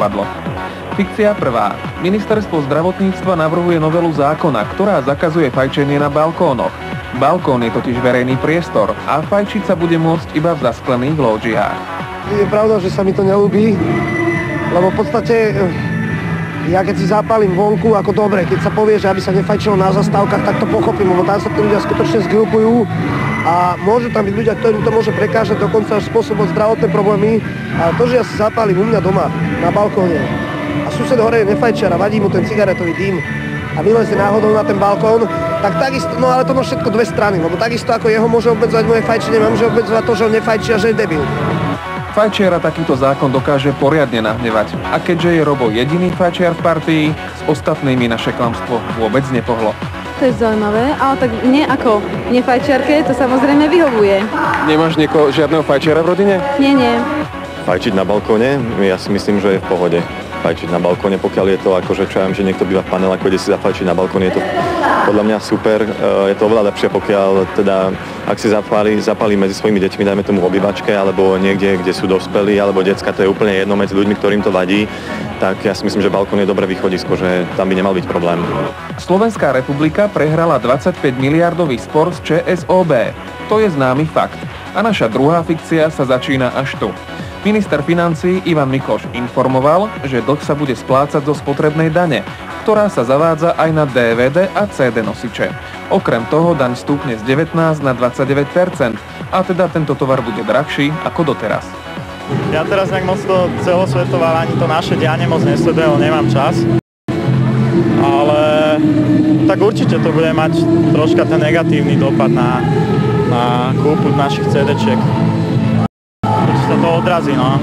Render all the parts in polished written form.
dopadlo. Fikcia prvá. Ministerstvo zdravotníctva navrhuje novelu zákona, ktorá zakazuje fajčenie na balkónoch. Balkón je totiž verejný priestor a fajčiť sa bude môcť iba v zasklených lóžiách. Je pravda, že sa mi to neľúbi, lebo v podstate ja keď si zapálim vonku, ako dobre, keď sa povie, že aby sa nefajčilo na zastávkach, tak to pochopím, lebo tam sa tí ľudia skutočne zgrupujú a môžu tam byť ľudia, ktorým to môže prekážať, dokonca až spôsobovať zdravotné problémy. Ale to, že ja si zapálim u mňa doma na balkóne a sused hore je nefajčiar a vadí mu ten cigaretový dým a vylezie náhodou na ten balkón, tak takisto, no ale to má všetko dve strany, lebo takisto ako jeho môže obmedzovať moje fajčenie, môže obmedzovať to, že on nefajčí a že je debil. Fajčiara takýto zákon dokáže poriadne nahnevať a keďže je Robo jediný fajčiar v partii, s ostatnými naše klamstvo vôbec nepohlo. To je zaujímavé, ale tak nie ako nefajčiarke, to samozrejme vyhovuje. Nemáš žiadneho fajčiara v rodine? Nie. Fajčiť na balkóne? Ja si myslím, že je v pohode. Fajčiť na balkóne, pokiaľ je to akože čo ja viem, že niekto býva v paneláku, ide si zafajčiť na balkóne, je to podľa mňa super. Je to oveľa lepšie, pokiaľ teda, ak si zapálí medzi svojimi deťmi, dajme tomu v obývačke, alebo niekde, kde sú dospelí, alebo decka, to je úplne jedno medzi ľuďmi, ktorým to vadí, tak ja si myslím, že balkón je dobré východisko, že tam by nemal byť problém. Slovenská republika prehrala 25 miliardový spor z ČSOB. To je známy fakt. A naša druhá fikcia sa začína až tu. Minister financií Ivan Mikloš informoval, že dlh sa bude splácať zo spotrebnej dane, ktorá sa zavádza aj na DVD a CD nosiče. Okrem toho daň stúpne z 19 na 29%, a teda tento tovar bude drahší ako doteraz. Ja teraz nejak moc to celosvetové, ani to naše dianie moc nesledujem, lebo nemám čas. Ale tak určite to bude mať troška ten negatívny dopad na kúpu našich CD-čiek. Sa to odrazí, no.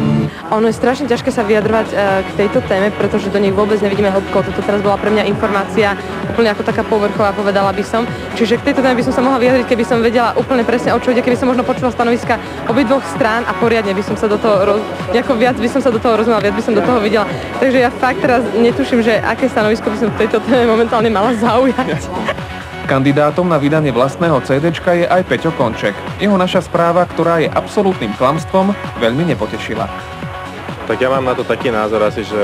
Ono je strašne ťažké sa vyjadrovať k tejto téme, pretože do nej vôbec nevidíme hĺbkou. Toto teraz bola pre mňa informácia úplne ako taká povrchová, povedala by som. Čiže k tejto téme by som sa mohla vyjadriť, keby som vedela úplne presne, o čo ide, keby som možno počula stanoviska obidvoch strán a poriadne by som sa do toho, viac by som sa do toho rozumela, viac by som do toho videla. Takže ja fakt teraz netuším, že aké stanovisko by som v tejto téme momentálne mala zaujať. Kandidátom na vydanie vlastného CDčka je aj Peťo Konček. Jeho naša správa, ktorá je absolútnym klamstvom, veľmi nepotešila. Tak ja mám na to taký názor asi, že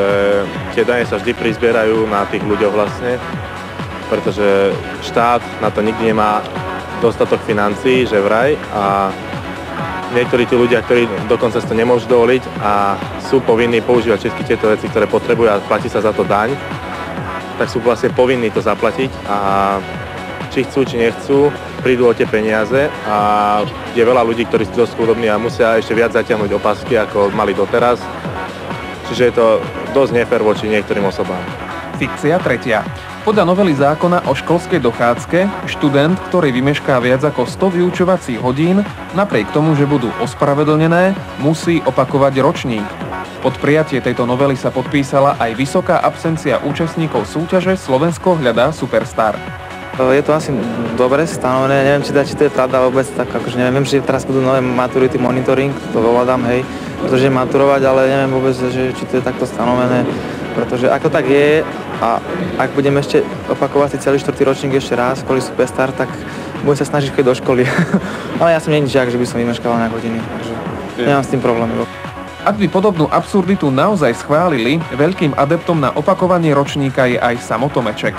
tie dane sa vždy prizbierajú na tých ľuďoch vlastne, pretože štát na to nikdy nemá dostatok financií, že vraj, a niektorí tí ľudia, ktorí dokonca si to nemôžu dovoliť a sú povinní používať všetky tieto veci, ktoré potrebujú a platí sa za to daň, tak sú vlastne povinní to zaplatiť a či chcú, či nechcú, prídu o tie peniaze a je veľa ľudí, ktorí sú dosť chudobní a musia ešte viac zatiahnuť opasky, ako mali doteraz. Čiže je to dosť nefér voči niektorým osobám. Fikcia tretia. Podľa novely zákona o školskej dochádzke, študent, ktorý vymešká viac ako 100 vyučovacích hodín, napriek tomu, že budú ospravedlnené, musí opakovať ročník. Pod prijatie tejto novely sa podpísala aj vysoká absencia účastníkov súťaže Slovensko hľadá superstar. Je to asi dobre stanovené, neviem, či to je pravda vôbec, tak akože neviem, že teraz budú nové maturity monitoring, to ovládam, hej, pretože maturovať, ale neviem vôbec, že či to je takto stanovené, pretože ako tak je a ak budem ešte opakovať si celý 4. ročník ešte raz, kvôli superstar, tak budem sa snažiť chodiť do školy, ale ja som nie žiak, že by som vymeškal na hodiny, takže nemám s tým problém. Ak by podobnú absurditu naozaj schválili, veľkým adeptom na opakovanie ročníka je aj Samo Tomeček.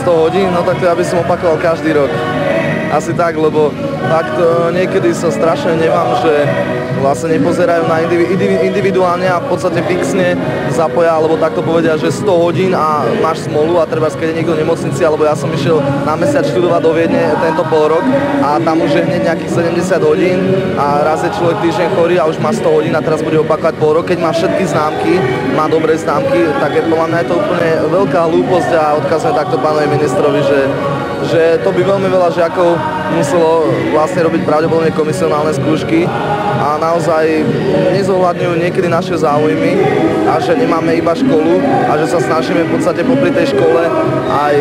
100 hodín, no tak to ja by som opakoval každý rok. Asi tak, lebo fakt niekedy sa strašne nemám, že vlastne nepozerajú na individuálne a v podstate fixne zapoja, alebo takto povedia, že 100 hodín a máš smolu a treba, keď je niekto v nemocnici, alebo ja som išiel na mesiac študovať do Viedne tento pol rok a tam už je hneď nejakých 70 hodín a raz je človek týždeň chorý a už má 100 hodín a teraz bude opakovať pol rok. Keď má všetky známky, má dobré známky, tak je podľa mňa je to úplne veľká hlúposť a odkazujem takto pánovi ministrovi, že to by veľmi veľa žiakov muselo vlastne robiť pravdepodobne komisionálne skúšky a naozaj nezohľadňujú niekedy naše záujmy a že nemáme iba školu a že sa snažíme v podstate popri tej škole aj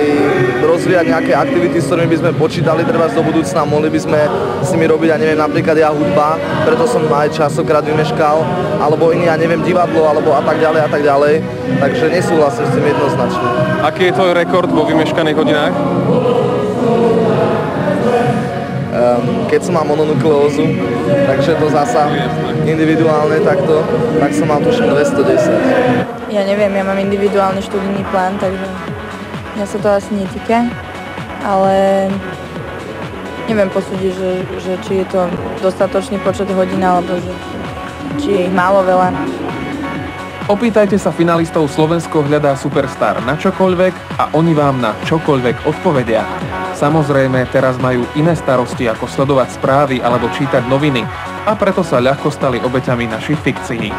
rozvíjať nejaké aktivity, s ktorými by sme počítali treba do budúcna, mohli by sme s nimi robiť, ja neviem, napríklad ja hudba, preto som aj častokrát vymeškal, alebo iný, ja neviem, divadlo, alebo a tak ďalej, takže nesúhlasím s tým jednoznačne. Aký je tvoj rekord vo vymeškaných hodinách? Keď som mal mononukleózu, takže to zasa individuálne takto, tak som mal tuším 210. Ja neviem, ja mám individuálny študijný plán, takže mňa sa to asi netýka, ale neviem posúdiť, že či je to dostatočný počet hodín, alebo či je ich málo veľa. Opýtajte sa finalistov Slovensko hľadá superstar na čokoľvek a oni vám na čokoľvek odpovedia. Samozrejme, teraz majú iné starosti ako sledovať správy alebo čítať noviny a preto sa ľahko stali obeťami našich fikcií.